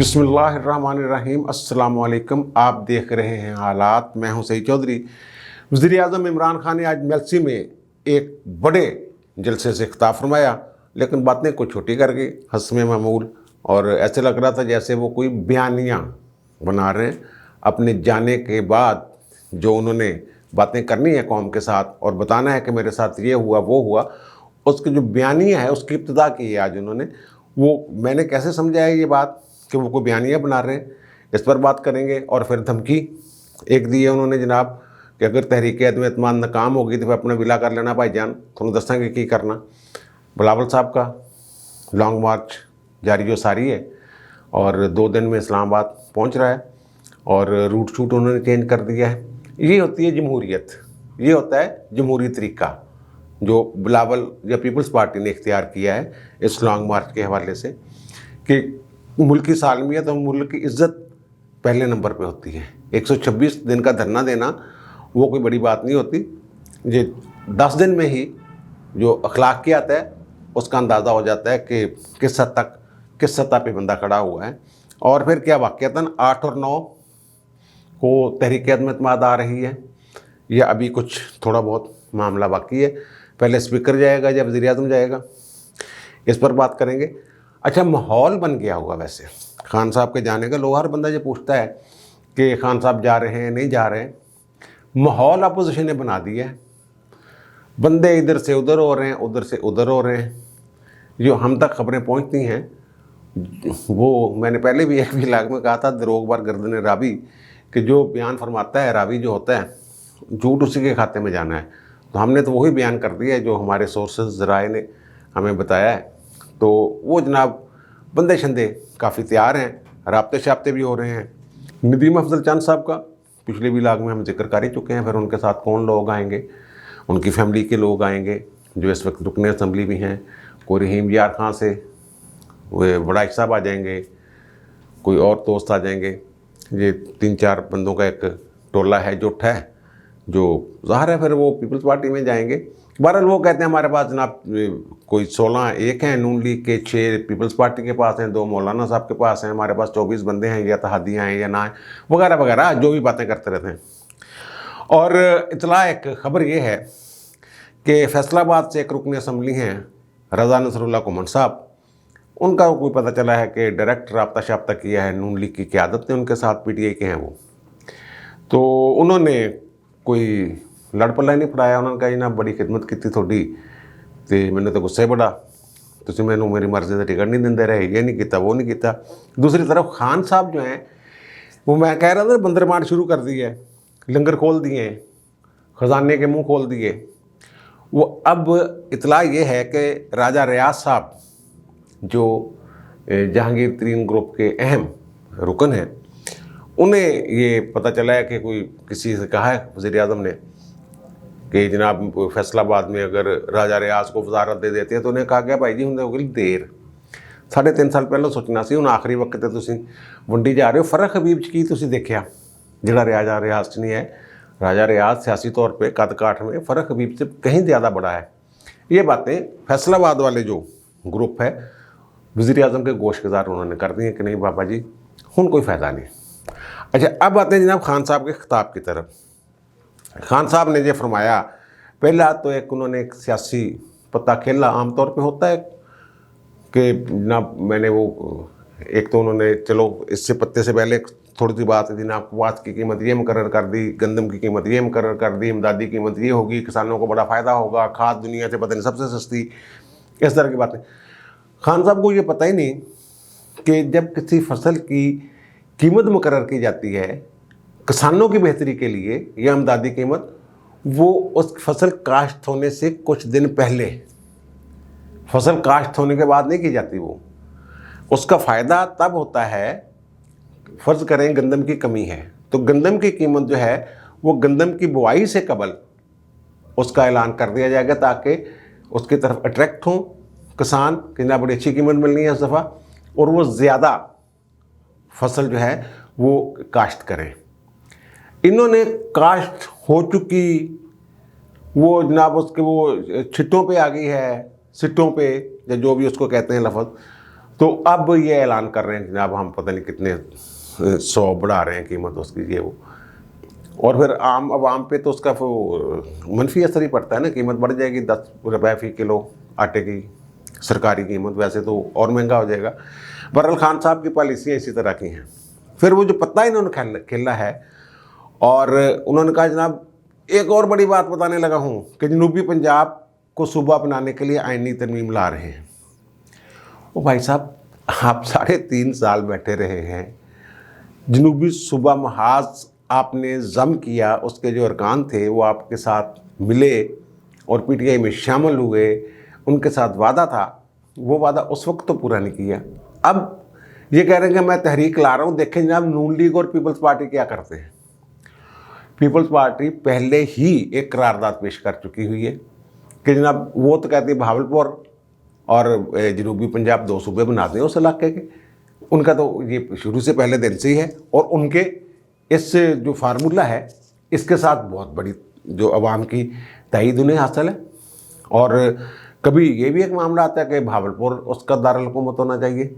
बिस्मिल्लाहिर्रहमानिर्रहीम। अस्सलाम वालेकुम। आप देख रहे हैं हालात। मैं हूं सईद चौधरी। वज़ीर-ए-आज़म इमरान खान ने आज मेलसी में एक बड़े जलसे से खिताब फरमाया, लेकिन बातें कुछ छोटी कर गई हस्मे मामूल, और ऐसे लग रहा था जैसे वो कोई बयानियाँ बना रहे हैं। अपने जाने के बाद जो उन्होंने बातें करनी है कौम के साथ और बताना है कि मेरे साथ ये हुआ वो हुआ, उसकी जो बयानिया है उसकी इब्तिदा की है आज उन्होंने। वो मैंने कैसे समझा है ये बात कि वो कोई बयानिया बना रहे हैं, इस पर बात करेंगे। और फिर धमकी एक दी है उन्होंने जनाब कि अगर तहरीक अदम एतमाद नाकाम होगी तो फिर अपना विला कर लेना भाईजान, थोड़ा दसांगे की करना। बिलावल साहब का लॉन्ग मार्च जारी सारी है और 2 दिन में इस्लामाबाद पहुंच रहा है और रूट शूट उन्होंने चेंज कर दिया है। ये होती है जमहूरियत, ये होता है जमहूरी तरीका जो बिलावल या पीपल्स पार्टी ने इख्तियार किया है इस लॉन्ग मार्च के हवाले से कि मुल्क की सालमियत और मुल्क की इज़्ज़त पहले नंबर पे होती है। 126 दिन का धरना देना वो कोई बड़ी बात नहीं होती। ये 10 दिन में ही जो अखलाकियात है उसका अंदाज़ा हो जाता है कि किस हद तक किस सतह पे बंदा खड़ा हुआ है। और फिर क्या वाक़यतन 8 और 9 को तहरीक अदम एतमाद आ रही है या अभी कुछ थोड़ा बहुत मामला बाकी है। पहले स्पीकर जाएगा या वज़ीर-ए-आज़म जाएगा, इस पर बात करेंगे। अच्छा, माहौल बन गया होगा वैसे खान साहब के जाने का। लोग हर बंदा ये पूछता है कि खान साहब जा रहे हैं नहीं जा रहे हैं। माहौल अपोजिशन ने बना दिया है, बंदे इधर से उधर हो रहे हैं, उधर से उधर हो रहे हैं। जो हम तक खबरें पहुंचती हैं वो मैंने पहले भी एक व्लॉग में कहा था, दरोग बार गर्दन रावी, कि जो बयान फरमाता है रावी जो होता है झूठ उसी के खाते में जाना है। तो हमने तो वही बयान कर दिया है जो हमारे सोर्सेज ज़राए ने हमें बताया है। तो वो जनाब बंदे शंदे काफ़ी तैयार हैं, राब्ते शाब्ते भी हो रहे हैं। नदीम अफजल चंद साहब का पिछले व्लॉग में हम जिक्र कर ही चुके हैं। फिर उनके साथ कौन लोग आएंगे, उनकी फैमिली के लोग आएंगे जो इस वक्त रुकने असम्बली भी हैं। कोई रहीम यार खां से वो वड़ाइश साहब आ जाएंगे, कोई और दोस्त आ जाएंगे। ये 3-4 बंदों का एक टोला है जुट है जो ज़ाहिर है फिर वो पीपल्स पार्टी में जाएंगे। बहरहाल वो कहते हैं हमारे पास जनाब कोई 16 एक हैं नून लीग के, 6 पीपल्स पार्टी के पास हैं, 2 मौलाना साहब के पास हैं, हमारे पास 24 बंदे हैं, या तहादियाँ हैं या ना हैं, वगैरह वगैरह जो भी बातें करते रहते हैं। और इतला एक ख़बर ये है कि फैसलाबाद से एक रुकन असम्बली हैं रज़ा नसरुल्लाह कुमन साहब, उनका कोई पता चला है कि डायरेक्ट रब्ता शाब्ता किया है नून लीग की क़यादत ने उनके साथ, PTI के हैं वो। तो उन्होंने कोई लड़ पल्ला नहीं फड़ाया। उन्होंने कहा ना बड़ी खिदमत की थोड़ी तो मैंने तो गुस्से बड़ा, तुम मैंने मेरी मर्जी से टिकट नहीं देंदे रहे, ये नहीं किया वो नहीं किया। दूसरी तरफ खान साहब जो हैं वो मैं कह रहा था बंदरमार शुरू कर दी है, लंगर खोल दिए, ख़जाने के मुँह खोल दिए। वो अब इतला ये है कि राजा रियाज साहब जो जहांगीर तरीन ग्रुप के अहम रुकन हैं, उन्हें ये पता चला है कि कोई किसी से कहा है वज़ीर-ए-आज़म ने कि जनाब फैसलाबाद में अगर राजा रियाज को वजारत दे देते हैं तो उन्हें कहा गया भाई जी होंगे हो गई देर, 3.5 साल पहले सोचना सी, हुण आखिरी वक्त तुसीं वंडी जा रहे हो। फ़र्क हबीब की तुसीं देखिया जिहड़ा राजा रियाज च नहीं है। राजा रियाज सियासी तौर पर कद काठ में फ़र्क हबीब से कहीं ज़्यादा बड़ा है। ये बातें फैसलाबाद वाले जो ग्रुप है वज़ीर-ए-आज़म के गोशगुजार उन्होंने कर दी हैं कि नहीं बाबा जी हुण कोई फ़ायदा नहीं। अच्छा, अब आते हैं जनाब खान साहब के खिताब की तरफ। खान साहब ने ये फरमाया, पहला तो एक उन्होंने एक सियासी पत्ता खेला आमतौर पे होता है कि जनाब मैंने वो एक तो उन्होंने चलो इससे पत्ते से पहले थोड़ी सी बात है जनाब वात की कीमत ये मुकर्रर कर दी, गंदम की कीमत ये मुकर्रर कर दी, इमदादी कीमत ये होगी, किसानों को बड़ा फ़ायदा होगा, खाद दुनिया से पता नहीं सबसे सस्ती, इस तरह की बातें। खान साहब को ये पता ही नहीं कि जब किसी फसल की कीमत मुकर्रर की जाती है किसानों की बेहतरी के लिए या इमदादी कीमत, वो उस फसल काश्त होने से कुछ दिन पहले, फसल काश्त होने के बाद नहीं की जाती। वो उसका फ़ायदा तब होता है, फ़र्ज़ करें गंदम की कमी है तो गंदम की कीमत जो है वो गंदम की बुआई से कबल उसका ऐलान कर दिया जाएगा ताकि उसकी तरफ अट्रैक्ट हों किसान कि ना बड़ी अच्छी कीमत मिलनी है इस दफ़ा, और वो ज़्यादा फसल जो है वो काश्त करें। इन्होंने काश्त हो चुकी वो जनाब उसके वो छिट्टों पे आ गई है, सिट्टों पे या जो भी उसको कहते हैं लफ्ज़, تو اب یہ اعلان کر رہے ہیں جناب ہم پتہ نہیں کتنے 100 بڑھا رہے ہیں قیمت اس کی، یہ وہ، اور پھر عام عوام پہ تو اس کا منفی اثر ہی پڑتا ہے نا، قیمت بڑھ جائے گی 10 روپے فی کلو آٹے کی سرکاری قیمت، ویسے تو اور مہنگا ہو جائے گا۔ بہرحال خان صاحب کی پالیسیاں اسی طرح کی ہیں۔ پھر وہ جو پتہ انہوں نے کھیلا ہے، اور انہوں نے کہا جناب ایک اور بڑی بات بتانے لگا ہوں کہ جنوبی پنجاب کو صوبہ بنانے کے لیے آئینی ترمیم لا رہے ہیں۔ وہ بھائی صاحب آپ 3.5 سال بیٹھے رہے ہیں، جنوبی صوبہ محاذ آپ نے ضم کیا، اس کے جو ارکان تھے وہ آپ کے ساتھ ملے اور پی ٹی آئی میں شامل ہوئے، ان کے ساتھ وعدہ تھا، وہ وعدہ اس وقت تو پورا نہیں کیا۔ اب یہ کہہ رہے ہیں کہ میں تحریک لا رہا ہوں۔ دیکھیں جناب نون لیگ اور پیپلز پارٹی کیا کرتے ہیں۔ پیپلز پارٹی پہلے ہی ایک قرارداد پیش کر چکی ہوئی ہے کہ جناب وہ تو کہتی ہے بہاولپور اور جنوبی پنجاب 2 صوبے بنا دیں اس علاقے کے، ان کا تو یہ شروع سے پہلے دن سے ہی ہے، اور ان کے اس جو فارمولہ ہے اس کے ساتھ بہت بڑی جو عوام کی تائید انہیں حاصل ہے۔ اور کبھی یہ بھی ایک معاملہ آتا ہے کہ بہاولپور اس کا دارالحکومت ہونا چاہیے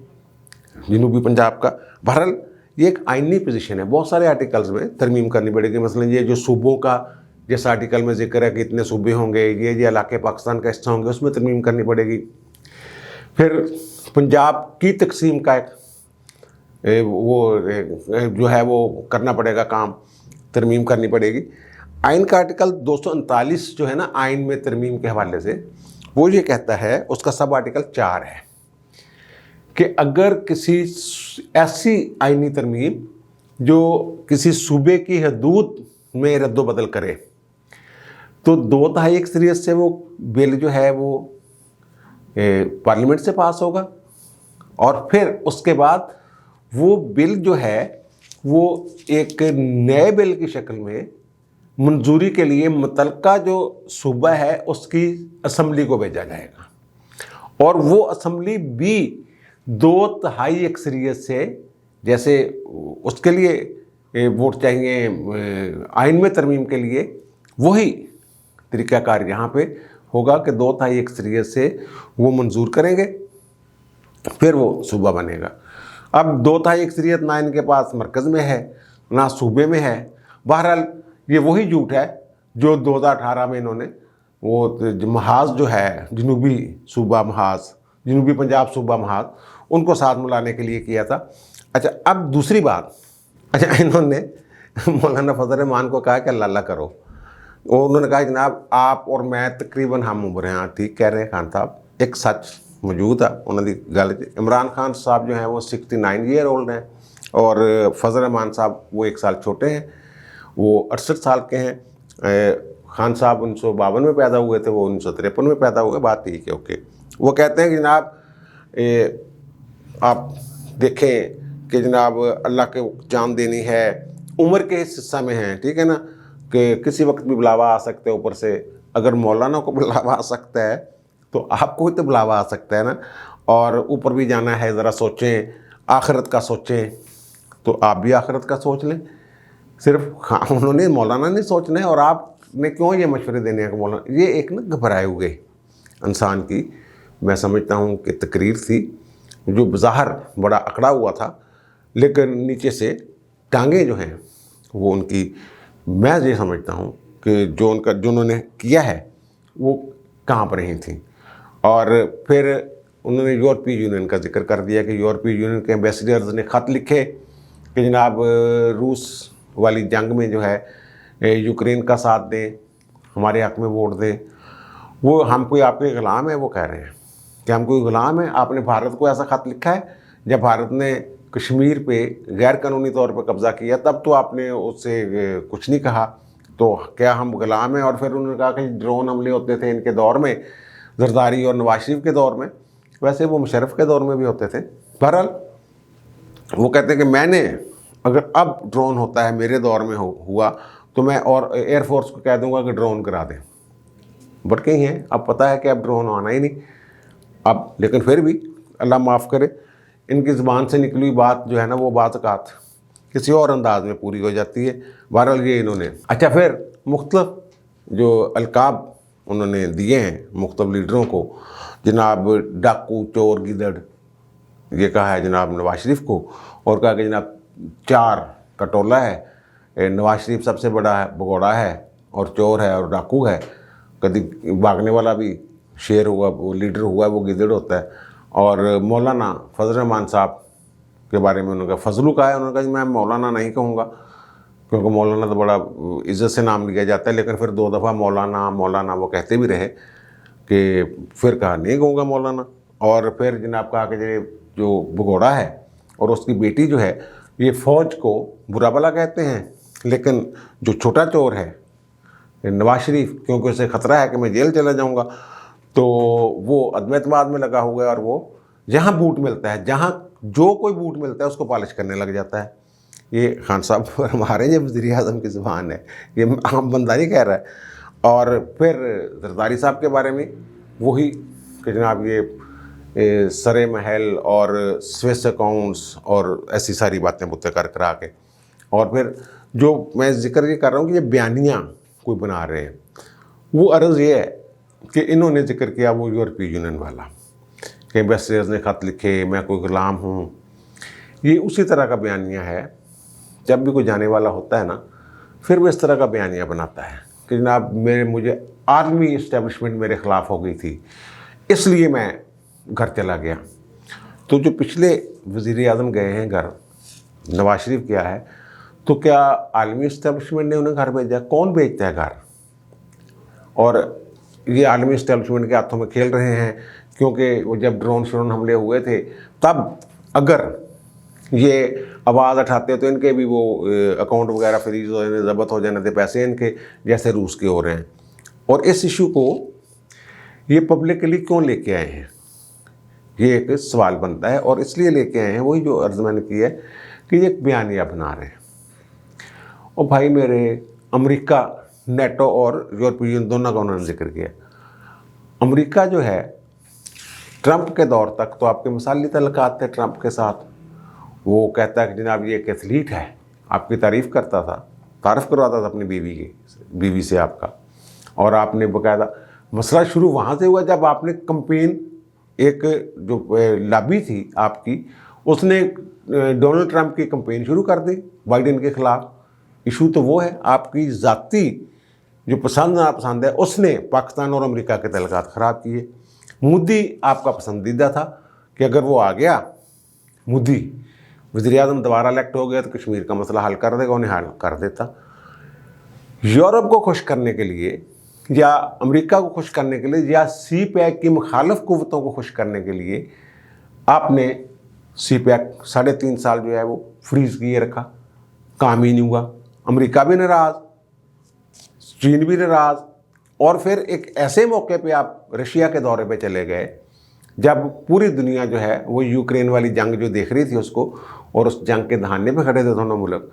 جنوبی پنجاب کا۔ بہرحال یہ ایک آئینی پوزیشن ہے، بہت سارے آرٹیکلز میں ترمیم کرنی پڑے گی، مثلا یہ جو صوبوں کا جیسا آرٹیکل میں ذکر ہے کہ اتنے صوبے ہوں گے، یہ علاقے پاکستان کا حصہ ہوں گے، اس میں ترمیم کرنی پڑے گی۔ پھر پنجاب کی تقسیم کا ایک وہ جو ہے وہ کرنا پڑے گا کام، ترمیم کرنی پڑے گی۔ آئین کا آرٹیکل 239 جو ہے نا آئین میں ترمیم کے حوالے سے، وہ یہ کہتا ہے، اس کا سب آرٹیکل 4 ہے کہ اگر کسی ایسی آئینی ترمیم جو کسی صوبے کی حدود میں رد و بدل کرے تو 2/3 اکثریت سے وہ بل جو ہے وہ پارلیمنٹ سے پاس ہوگا، اور پھر اس کے بعد وہ بل جو ہے وہ ایک نئے بل کی شکل میں منظوری کے لیے متعلقہ جو صوبہ ہے اس کی اسمبلی کو بھیجا جائے گا، اور وہ اسمبلی بھی 2/3 اکثریت سے، جیسے اس کے لیے ووٹ چاہیے آئین میں ترمیم کے لیے، وہی طریقہ کار یہاں پہ ہوگا کہ 2/3 اکثریت سے وہ منظور کریں گے، پھر وہ صوبہ بنے گا۔ اب 2/3 اکثریت نہ ان کے پاس مرکز میں ہے نہ صوبے میں ہے۔ بہرحال یہ وہی جھوٹ ہے جو 2018 میں انہوں نے وہ محاذ جو ہے جنوبی صوبہ محاذ، جنوبی پنجاب صوبہ محاذ، ان کو ساتھ ملانے کے لیے کیا تھا۔ اچھا اب دوسری بات، اچھا انہوں نے مولانا فضل الرحمان کو کہا کہ اللہ اللہ کرو، اور انہوں نے کہا جناب آپ اور میں تقریباً ہم عمر ہیں، ٹھیک کہہ رہے ہیں خان صاحب، ایک سچ موجود ہے انہوں نے گل۔ عمران خان صاحب جو ہیں وہ 69 ایئر اولڈ ہیں، اور فضل الرحمان صاحب وہ 1 سال چھوٹے ہیں، وہ 68 سال کے ہیں۔ خان صاحب 1952 میں پیدا ہوئے تھے، وہ 1953 میں پیدا ہوئے، بات ٹھیک ہے، اوکے۔ وہ کہتے ہیں کہ جناب آپ دیکھیں کہ جناب اللہ کے جان دینی ہے، عمر کے اس حصہ میں ہیں، ٹھیک ہے نا، کہ کسی وقت بھی بلاوا آ سکتے ہیں اوپر سے، اگر مولانا کو بلاوا آ سکتا ہے تو آپ کو ہی تو بلاوا آ سکتا ہے نا، اور اوپر بھی جانا ہے، ذرا سوچیں، آخرت کا سوچیں، تو آپ بھی آخرت کا سوچ لیں۔ صرف انہوں نے مولانا نہیں سوچنا ہے، اور آپ نے کیوں یہ مشورے دینے ہیں کہ مولانا، یہ ایک نا گھبرائے ہوئے انسان کی میں سمجھتا ہوں کہ تقریر تھی، جو بظاہر بڑا اکڑا ہوا تھا، لیکن نیچے سے ٹانگیں جو ہیں وہ ان کی، میں یہ سمجھتا ہوں کہ جو انہوں نے کیا ہے وہ کانپ رہی تھیں۔ اور پھر انہوں نے یورپی یونین کا ذکر کر دیا کہ یورپی یونین کے ایمبیسیڈرز نے خط لکھے کہ جناب روس والی جنگ میں جو ہے یوکرین کا ساتھ دیں، ہمارے حق میں ووٹ دیں۔ وہ ہم کوئی آپ کے غلام ہے، وہ کہہ رہے ہیں کہ ہم کوئی غلام ہیں، آپ نے بھارت کو ایسا خط لکھا ہے، جب بھارت نے کشمیر پہ غیر قانونی طور پہ قبضہ کیا تب تو آپ نے اس سے کچھ نہیں کہا، تو کیا ہم غلام ہیں؟ اور پھر انہوں نے کہا کہ ڈرون حملے ہوتے تھے ان کے دور میں، زرداری اور نواز شریف کے دور میں، ویسے وہ مشرف کے دور میں بھی ہوتے تھے۔ بہرحال وہ کہتے ہیں کہ میں نے اگر اب ڈرون ہوتا ہے میرے دور میں ہوا تو میں اور ایئر فورس کو کہہ دوں گا کہ ڈرون کرا دیں۔ بڑکے ہی ہیں، اب پتہ ہے کہ اب ڈرون آنا ہی نہیں اب، لیکن پھر بھی اللہ معاف کرے، ان کی زبان سے نکلی ہوئی بات جو ہے نا وہ بعض اوقات کسی اور انداز میں پوری ہو جاتی ہے۔ بہرحال یہ انہوں نے اچھا پھر مختلف جو القاب انہوں نے دیے ہیں مختلف لیڈروں کو، جناب ڈاکو، چور، گیدڑ، ये कहा है जनाब नवाज शरीफ को, और कहा कि जनाब 4 का टोला है, नवाज शरीफ सबसे बड़ा है, भगोड़ा है और चोर है और डाकू है, कभी भागने वाला भी शेर हुआ, वो लीडर हुआ वो गिदड़ होता है। और मौलाना फजल रहमान साहब के बारे में उन्होंने कहा, फजलू कहा है, उन्होंने कहा मैं मौलाना नहीं कहूँगा क्योंकि मौलाना तो बड़ा इज़्ज़त से नाम लिया जाता है, लेकिन फिर 2 दफ़ा मौलाना मौलाना वो कहते भी रहे कि फिर कहा नहीं कहूँगा मौलाना। और फिर जनाब कहा कि जो भगोड़ा है और उसकी बेटी जो है ये फ़ौज को बुरा भला कहते हैं, लेकिन जो छोटा चोर है नवाज शरीफ, क्योंकि उसे ख़तरा है कि मैं जेल चला जाऊँगा, तो वो अद्वैतवाद में लगा हुआ है और वो जहाँ बूट मिलता है, जहाँ जो कोई बूट मिलता है उसको पॉलिश करने लग जाता है। ये खान साहब हमारे ये वज़ीर आज़म की ज़ुबान है, ये आम बंदा नहीं कह रहा है। और फिर जरदारी साहब के बारे में वही कि जनाब ये सरे महल और स्विस अकाउंट्स और ऐसी सारी बातें बुतें कर करा के, और फिर जो मैं जिक्र ये कर रहा हूँ कि ये बयानियाँ कोई बना रहे हैं, वो अर्ज़ ये है कि इन्होंने जिक्र किया वो यूरोपीय यूनियन वाला कि एम्बेसडर्स ने ख़त लिखे मैं कोई ग़ुलाम हूँ, ये उसी तरह का बयानिया है। जब भी कोई जाने वाला होता है ना, फिर वो इस तरह का बयानिया बनाता है कि जनाब मुझे आर्मी इस्टेब्लिशमेंट मेरे ख़िलाफ़ हो गई थी इसलिए मैं घर चला गया। तो जो पिछले वज़ीर आज़म गए हैं घर, नवाज शरीफ क्या है, तो क्या आलमी इस्टेब्लिशमेंट ने उन्हें घर भेजा? कौन भेजता है घर? और ये आलमी इस्टेब्लिशमेंट के हाथों में खेल रहे हैं, क्योंकि वो जब ड्रोन हमले हुए थे तब अगर ये आवाज़ उठाते तो इनके भी वो अकाउंट वगैरह फ्रीज हो जाने, ज़ब्त हो जाने थे पैसे इनके, जैसे रूस के हो रहे हैं। और इस इशू को ये पब्लिकली क्यों लेके आए हैं, ये एक सवाल बनता है। और इसलिए लेके आए हैं, वही जो अर्ज़ मैंने की है कि ये एक बयानिया बना रहे हैं। और भाई मेरे, अमेरिका, नेटो और यूरोपीय यूनियन दोनों का उन्होंने जिक्र किया। अमेरिका जो है ट्रंप के दौर तक तो आपके मिसाली तल्लुकात थे ट्रंप के साथ। वो कहता है कि जनाब ये एक एथलीट है, आपकी तारीफ़ करता था, तारीफ़ करवाता था अपनी बीवी से आपका। और आपने बाकायदा मसला शुरू वहाँ से हुआ जब आपने कंपेन, एक जो लॉबी थी आपकी, उसने डोनाल्ड ट्रंप की कंपेन शुरू कर दी बाइडेन के ख़िलाफ़। इशू तो वो है, आपकी ज़ाती जो पसंद नापसंद है उसने पाकिस्तान और अमेरिका के तल्लुकात ख़राब किए। मोदी आपका पसंदीदा था कि अगर वो आ गया, मोदी वज़ीर आज़म दोबारा इलेक्ट हो गया तो कश्मीर का मसला हल कर देगा, उन्हें हल कर देता। यूरोप को खुश करने के लिए या अमेरिका को खुश करने के लिए या सी पैक की मुखालिफ कुव्वतों को खुश करने के लिए आपने सी पैक 3.5 साल जो है वो फ्रीज़ किए रखा, काम ही नहीं हुआ। अमेरिका भी नाराज़, चीन भी नाराज़। और फिर एक ऐसे मौके पे आप रशिया के दौरे पे चले गए जब पूरी दुनिया जो है वो यूक्रेन वाली जंग जो देख रही थी उसको, और उस जंग के दहाने पे खड़े थे दोनों मुल्क।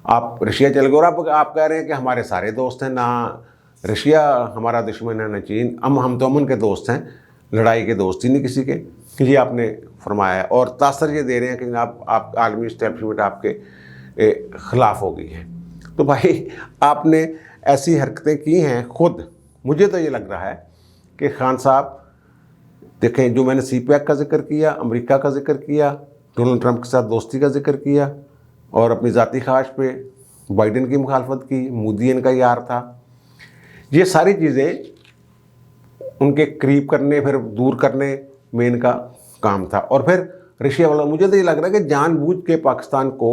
आप रशिया चले गए और आप कह रहे हैं कि हमारे सारे दोस्त हैं, ना रशिया हमारा दुश्मन है ना चीन, हम तो अमन के दोस्त हैं, लड़ाई के दोस्त ही नहीं किसी के, ये आपने फरमाया है। और तासर ये दे रहे हैं कि आप आलमी इस्टेब्लिशमेंट आपके ख़िलाफ़ हो गई है। तो भाई आपने ऐसी हरकतें की हैं खुद। मुझे तो ये लग रहा है कि खान साहब देखें, जो मैंने सी पैक का जिक्र किया, अमेरिका का जिक्र किया, डोनाल्ड ट्रंप के साथ दोस्ती का जिक्र किया, और अपनी ज़ाती ख्वाहिश पे बाइडेन की मुखालफत की, मोदी इनका यार था, ये सारी चीज़ें उनके करीब करने फिर दूर करने में इनका काम था। और फिर रशिया वाला, मुझे तो ये लग रहा है कि जानबूझ के पाकिस्तान को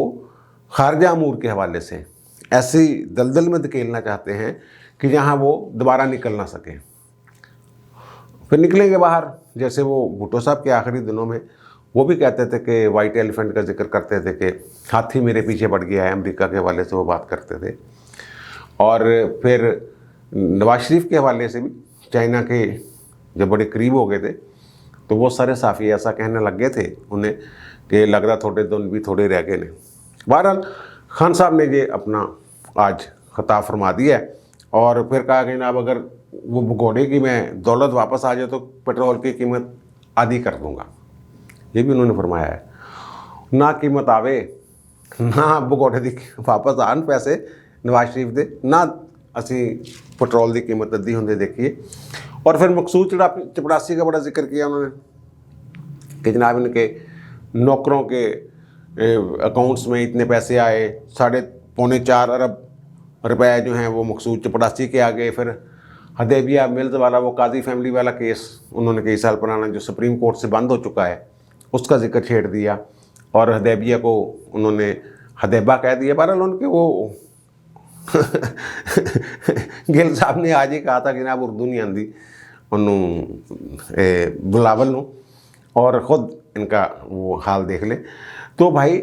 खारजा अमूर के हवाले से ऐसी दलदल में धकेलना चाहते हैं कि जहाँ वो दोबारा निकल ना सके। फिर निकलेंगे बाहर, जैसे वो भुट्टो साहब के आखिरी दिनों में वो भी कहते थे कि वाइट एलिफेंट का जिक्र करते थे कि हाथी मेरे पीछे पड़ गया है, अमेरिका के हवाले से वो बात करते थे। और फिर नवाज शरीफ के हवाले से भी चाइना के जब बड़े करीब हो गए थे तो वो सारे साफ़ी ऐसा कहने लग गए थे उन्हें कि लग रहा थोड़े दिन भी थोड़े रह गए ने। बहरहाल खान साहब ने ये अपना आज खिताब फरमा दिया है। और फिर कहा कि जनाब अगर वो भगोड़े की मैं दौलत वापस आ जाए तो पेट्रोल की कीमत आधी कर दूँगा, ये भी उन्होंने फरमाया है। ना कीमत आवे, ना भगोड़े की वापस आन पैसे नवाज शरीफ दे, ना असी पेट्रोल की कीमत अद्धी होंदे देखिए। और फिर मकसूद चपड़ासी का बड़ा जिक्र किया उन्होंने कि जनाब इनके नौकरों के अकाउंट्स में इतने पैसे आए, 3.25 अरब रुपए जो हैं वो मकसूद चपड़ासी के आ गए। फिर हदैबिया मिल्स वाला वो काजी फैमिली वाला केस उन्होंने कई साल पुराना जो सुप्रीम कोर्ट से बंद हो चुका है उसका जिक्र छेड़ दिया, और हदैबिया को उन्होंने हदैबा कह दिया। बहरहाल उनके वो गिल साहब ने आज ही कहा था कि जनाब उर्दू नहीं आती उन्होंने बुलावल नू, और ख़ुद इनका वो हाल देख ले। तो भाई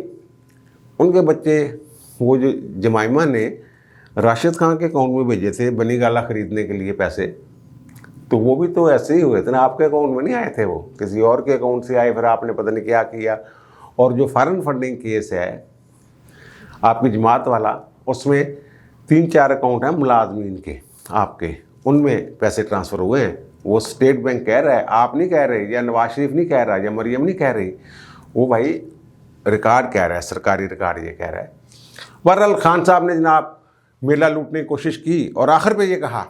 उनके बच्चे वो जो जमाइमा ने राशिद खान के अकाउंट में भेजे थे बनी गाला ख़रीदने के लिए पैसे, तो वो भी तो ऐसे ही हुए थे ना, आपके अकाउंट में नहीं आए थे, वो किसी और के अकाउंट से आए, फिर आपने पता नहीं क्या किया। और जो फॉरेन फंडिंग केस है आपकी जमात वाला, उसमें 3-4 अकाउंट हैं मुलाजमीन के आपके, उनमें पैसे ट्रांसफ़र हुए हैं। वो स्टेट बैंक कह रहा है, आप नहीं कह रहे, या नवाज शरीफ नहीं कह रहा, या मरियम नहीं कह रही, वो भाई रिकॉर्ड कह रहा है, सरकारी रिकॉर्ड ये कह रहा है। बहरहाल खान साहब ने जनाब मेला लूटने की कोशिश की और आखिर पे ये कहा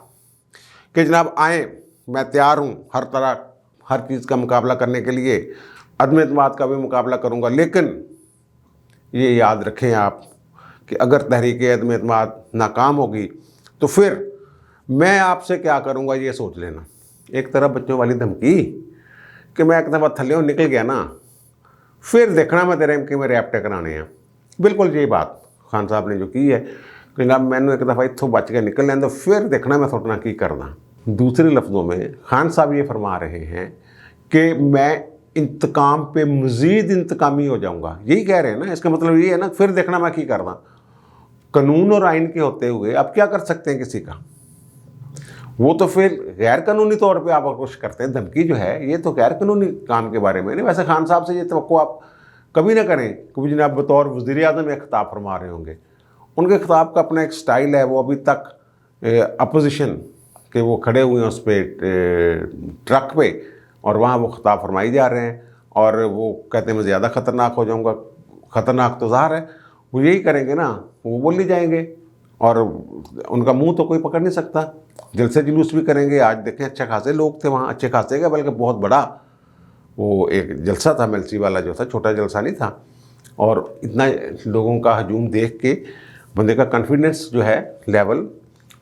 कि जनाब आएँ, मैं तैयार हूँ हर तरह हर चीज़ का मुकाबला करने के लिए, अदम एतमाद का भी मुकाबला करूँगा, लेकिन ये याद रखें आप कि अगर तहरीक अदम एतमाद नाकाम होगी तो फिर मैं आपसे क्या करूँगा ये सोच लेना। एक तरफ बच्चों वाली धमकी कि मैं एक दफ़ा थल्ले निकल गया ना, फिर देखना मैं तेरे कि मेरे रैप्टे कराने हैं। बिल्कुल यही बात खान साहब ने जो की है कि जनाब मैंने एक दफ़ा इत्थों बच के निकल लें तो फिर देखना मैं थोड़ा की करना। दूसरे लफ्ज़ों में खान साहब ये फरमा रहे हैं कि मैं इंतकाम पे मज़ीद इंतकामी हो जाऊँगा, यही कह रहे हैं ना। इसका मतलब ये है ना, फिर देखना मैं की करना। कानून और आइन के होते हुए अब क्या कर सकते हैं किसी का, वो तो फिर गैर कानूनी तौर पे आप कोशिश करते हैं। धमकी जो है ये तो गैर कानूनी काम के बारे में नहीं। वैसे खान साहब से ये तवक्को आप कभी ना करें कि जनाब बतौर वज़ीर आज़म एक खिताब फरमा रहे होंगे। उनके खिताब का अपना एक स्टाइल है, वो अभी तक अपोजिशन के वो खड़े हुए हैं उस पर ट्रक पे और वहाँ वो खिताब फरमाई जा रहे हैं, और वो कहते हैं मैं ज़्यादा ख़तरनाक हो जाऊँगा। ख़तरनाक तो ज़ाहिर है वो यही करेंगे ना, वो बोल ही जाएंगे और उनका मुंह तो कोई पकड़ नहीं सकता। जलसे जुलूस भी करेंगे। आज देखें अच्छे खासे लोग थे वहाँ, अच्छे खासे का बल्कि बहुत बड़ा वो एक जलसा था मेलसी वाला जो था, छोटा जलसा नहीं था। और इतना लोगों का हजूम देख के बंदे का कॉन्फिडेंस जो है लेवल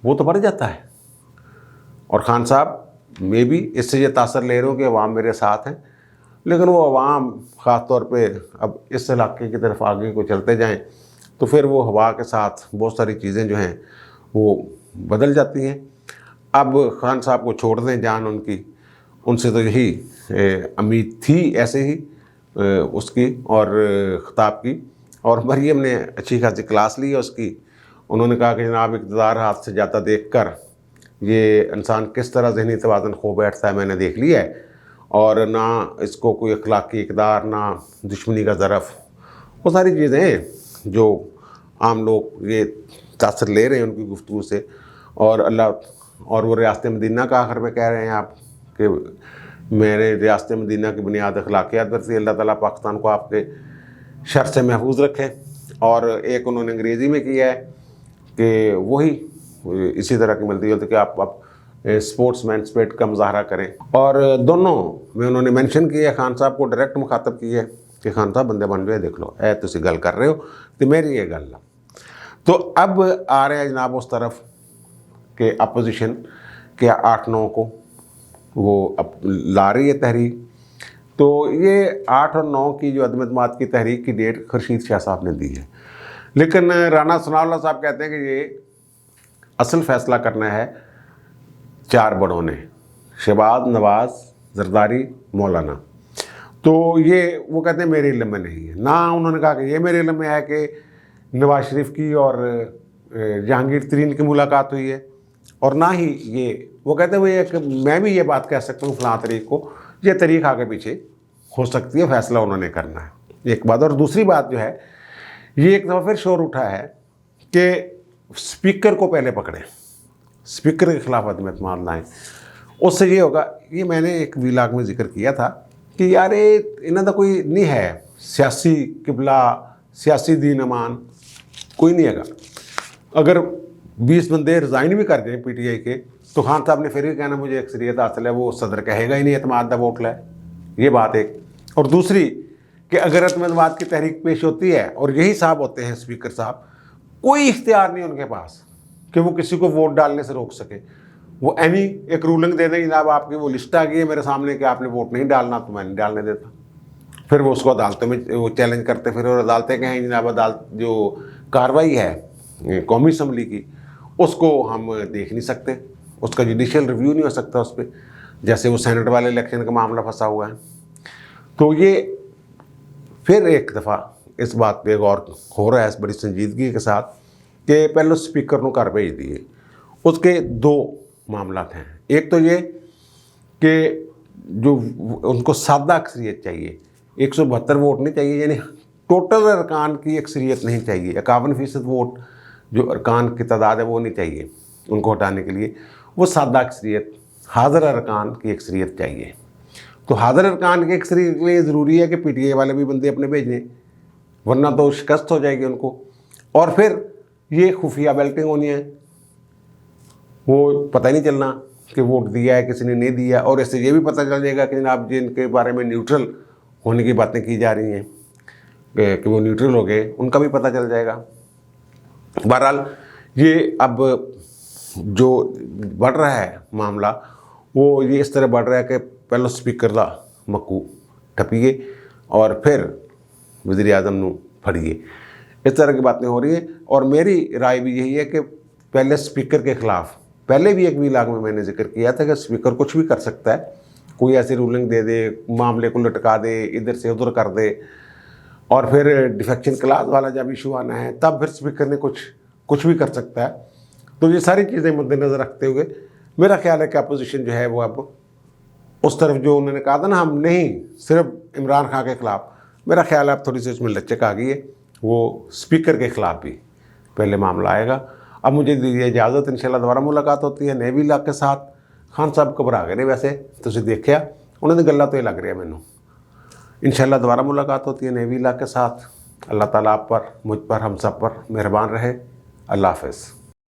वो तो बढ़ जाता है। और खान साहब में भी इससे ये तासर ले रहे हो कि अवाम मेरे साथ हैं, लेकिन वो अवाम ख़ास तौर पे अब इस इलाके की तरफ आगे को चलते जाएं तो फिर वो हवा के साथ बहुत सारी चीज़ें जो हैं वो बदल जाती हैं। अब खान साहब को छोड़ दें जान उनकी, उनसे तो यही उम्मीद थी ऐसे ही उसकी और ख़िताब की। और मरियम ने अच्छी खासी क्लास ली है उसकी। उन्होंने कहा कि जनाब इक़्तिदार हाथ से जाता देख कर ये इंसान किस तरह ज़हनी तवाज़ुन खो बैठता है मैंने देख लिया है, और ना इसको कोई अखलाकी इक़्तिदार ना दुश्मनी का ज़रफ़, वो सारी चीज़ें जो आम लोग ये तासर ले रहे हैं उनकी गुफ्तगू से। और अल्लाह और वो रियासत मदीना का आखिर में कह रहे हैं आप कि मेरे रियासत मदीना की बुनियाद अखलाकियात पर थी। अल्लाह ताला पाकिस्तान को आपके शर से महफूज रखे। और एक उन्होंने अंग्रेज़ी में किया है कि वही इसी तरह की मिलती है कि आप स्पोर्ट्समैन स्पिरिट का मुजाहरा करें। और दोनों में उन्होंने मेंशन किया, खान साहब को डायरेक्ट मुखातब किया कि खान साहब बंदे बन जाए, देख लो ऐ तुसी गल कर रहे हो तो मेरी ये गल। तो अब आ रहे हैं जनाब उस तरफ के अपोजिशन के 8-9 को वो अब ला रही है तहरीक। तो ये 8 और 9 की जो अदम एतमाद की तहरीक की डेट खुर्शीद शाह साहब ने दी है, लेकिन राना सनाउल्लाह साहब कहते हैं कि ये असल फ़ैसला करना है 4 बड़ों ने, शहबाज, नवाज़, जरदारी, मौलाना। तो ये वो कहते हैं मेरे इल्म में नहीं है। ना उन्होंने कहा कि ये मेरे इल्म में है कि नवाज शरीफ की और जहांगीर तरीन की मुलाकात हुई है, और ना ही ये वो कहते हुए कि मैं भी ये बात कह सकता हूँ फ़लाँ तरीक़ को, ये तरीक़ आगे पीछे हो सकती है, फ़ैसला उन्होंने करना है। एक बात। और दूसरी बात जो है, ये एक दफ़ा फिर शोर उठा है कि स्पीकर को पहले पकड़ें, स्पीकर के ख़िलाफ़ अदम एतमाद लाएँ। उससे ये होगा, ये मैंने एक व्लॉग में जिक्र किया था कि यार इन्हों का कोई नहीं है सियासी किबला, सियासी दीन अमान कोई नहीं है। अगर 20 बंदे रिज़ाइन भी कर दें PTI के तो खान साहब ने फिर भी कहना मुझे अक्सरियत हासिल है, वो सदर कहेगा ही नहीं एतमाद का वोट लाए। ये बात एक। और दूसरी کہ اگر اعتماد کی تحریک پیش ہوتی ہے اور یہی صاحب ہوتے ہیں اسپیکر صاحب، کوئی اختیار نہیں ان کے پاس کہ وہ کسی کو ووٹ ڈالنے سے روک سکے. وہ ایمی ایک رولنگ دے دیں جناب آپ کی وہ لسٹ آ گئی ہے میرے سامنے کہ آپ نے ووٹ نہیں ڈالنا تو میں نہیں ڈالنے دیتا. پھر وہ اس کو عدالتوں میں وہ چیلنج کرتے پھر، اور عدالتیں کہیں جناب عدالت جو کارروائی ہے قومی اسمبلی کی اس کو ہم دیکھ نہیں سکتے، اس کا جوڈیشل ریویو نہیں ہو سکتا اس پہ، جیسے وہ سینٹ والے الیکشن کا معاملہ پھنسا ہوا ہے. تو یہ پھر ایک دفعہ اس بات پہ غور ہو رہا ہے اس بڑی سنجیدگی کے ساتھ کہ پہلے اسپیکر کو گھر بھیج دیے. اس کے دو معاملات ہیں. ایک تو یہ کہ جو ان کو سادہ اکثریت چاہیے، 172 ووٹ نہیں چاہیے، یعنی ٹوٹل ارکان کی اکثریت نہیں چاہیے، 51% ووٹ جو ارکان کی تعداد ہے وہ نہیں چاہیے ان کو ہٹانے کے لیے. وہ سادہ اکثریت، حاضر ارکان کی اکثریت چاہیے. تو حاضر ارکان کی اکثریت کے لیے ضروری ہے کہ پی ٹی آئی والے بھی بندے اپنے بھیجیں، ورنہ تو شکست ہو جائے گی ان کو. اور پھر یہ خفیہ بیلٹنگ ہونی ہے، وہ پتہ نہیں چلنا کہ ووٹ دیا ہے کسی نے نہیں دیا، اور اس سے یہ بھی پتہ چل جائے گا کہ جناب جن کے بارے میں نیوٹرل ہونے کی باتیں کی جا رہی ہیں کہ وہ نیوٹرل ہو گئے، ان کا بھی پتہ چل جائے گا. بہرحال یہ اب جو بڑھ رہا ہے معاملہ وہ یہ اس طرح بڑھ رہا ہے کہ پہلے اسپیکر دا مکو ٹھپیے اور پھر وزیر اعظم نو پھڑیے، اس طرح کی باتیں ہو رہی ہیں. اور میری رائے بھی یہی ہے کہ پہلے اسپیکر کے خلاف، پہلے بھی ایک ویلاگ میں نے ذکر کیا تھا کہ اسپیکر کچھ بھی کر سکتا ہے، کوئی ایسی رولنگ دے دے، معاملے کو لٹکا دے، ادھر سے ادھر کر دے، اور پھر ڈیفیکشن کلاس والا جب ایشو آنا ہے تب پھر اسپیکر نے کچھ بھی کر سکتا ہے. تو یہ ساری چیزیں مد نظر رکھتے ہوئے میرا خیال ہے کہ اپوزیشن جو ہے وہ اب اس طرف جو انہوں نے کہا تھا نا ہم نہیں صرف عمران خان کے خلاف، میرا خیال ہے اب تھوڑی سی اس میں لچک آ گئی ہے، وہ اسپیکر کے خلاف بھی پہلے معاملہ آئے گا. اب مجھے دیجیے اجازت، انشاءاللہ دوبارہ ملاقات ہوتی ہے نئے ویلاگ کے ساتھ. خان صاحب گھبرا گئے نے ویسے تسی دیکھیا، انہوں نے گلا تو یہ لگ رہا ہے مینوں. انشاءاللہ دوبارہ ملاقات ہوتی ہے نئے ویلاگ کے ساتھ. اللہ تعالیٰ آپ پر، مجھ پر، ہم سب پر مہربان رہے. اللہ حافظ.